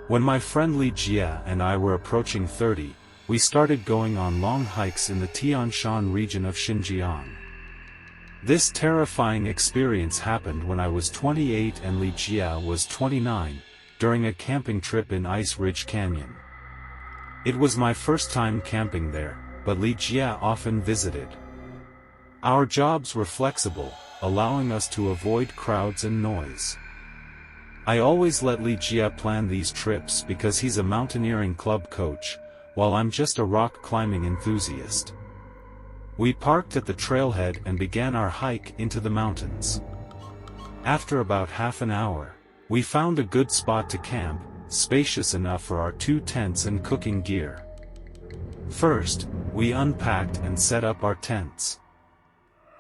When my friend Li Jia and I were approaching 30, we started going on long hikes in the Tianshan region of Xinjiang. This terrifying experience happened when I was 28 and Li Jia was 29, during a camping trip in Ice Ridge Canyon. It was my first time camping there, but Li Jia often visited. Our jobs were flexible, allowing us to avoid crowds and noise. I always let Li Jia plan these trips because he's a mountaineering club coach, while I'm just a rock climbing enthusiast. We parked at the trailhead and began our hike into the mountains. After about half an hour, we found a good spot to camp, spacious enough for our 2 tents and cooking gear. First, we unpacked and set up our tents.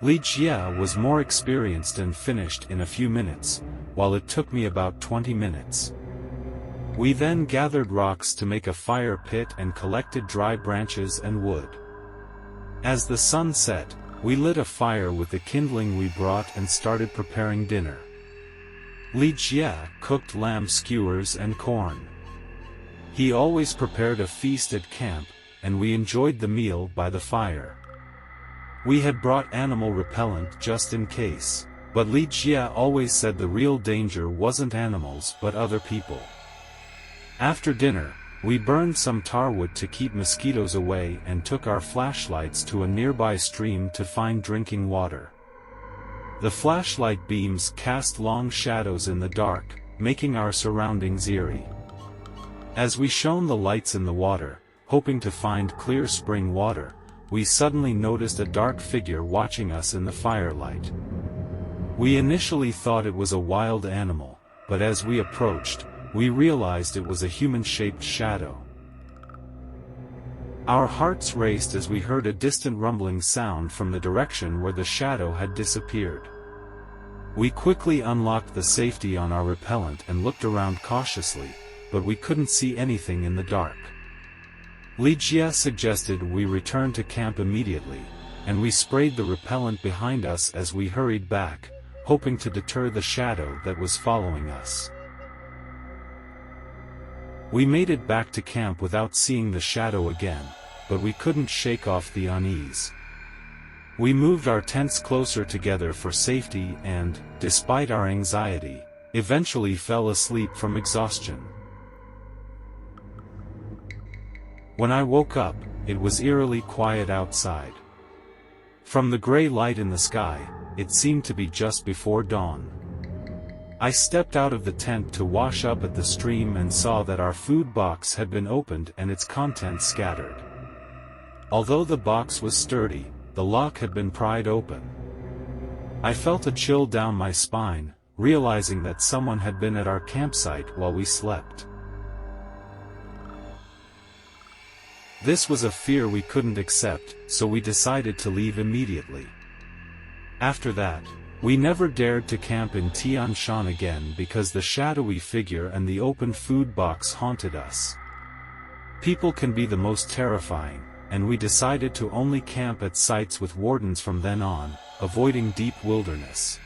Li Jia was more experienced and finished in a few minutes, while it took me about 20 minutes. We then gathered rocks to make a fire pit and collected dry branches and wood. As the sun set, we lit a fire with the kindling we brought and started preparing dinner. Li Jia cooked lamb skewers and corn. He always prepared a feast at camp, and we enjoyed the meal by the fire. We had brought animal repellent just in case, but Li Jia always said the real danger wasn't animals but other people. After dinner, we burned some tar wood to keep mosquitoes away and took our flashlights to a nearby stream to find drinking water. The flashlight beams cast long shadows in the dark, making our surroundings eerie. As we shone the lights in the water, hoping to find clear spring water, we suddenly noticed a dark figure watching us in the firelight. We initially thought it was a wild animal, but as we approached, we realized it was a human-shaped shadow. Our hearts raced as we heard a distant rumbling sound from the direction where the shadow had disappeared. We quickly unlocked the safety on our repellent and looked around cautiously, but we couldn't see anything in the dark. Li Jia suggested we return to camp immediately, and we sprayed the repellent behind us as we hurried back, hoping to deter the shadow that was following us. We made it back to camp without seeing the shadow again, but we couldn't shake off the unease. We moved our tents closer together for safety and, despite our anxiety, eventually fell asleep from exhaustion. When I woke up, it was eerily quiet outside. From the gray light in the sky, it seemed to be just before dawn. I stepped out of the tent to wash up at the stream and saw that our food box had been opened and its contents scattered. Although the box was sturdy, the lock had been pried open. I felt a chill down my spine, realizing that someone had been at our campsite while we slept. This was a fear we couldn't accept, so we decided to leave immediately. After that, we never dared to camp in Tianshan again because the shadowy figure and the open food box haunted us. People can be the most terrifying, and we decided to only camp at sites with wardens from then on, avoiding deep wilderness.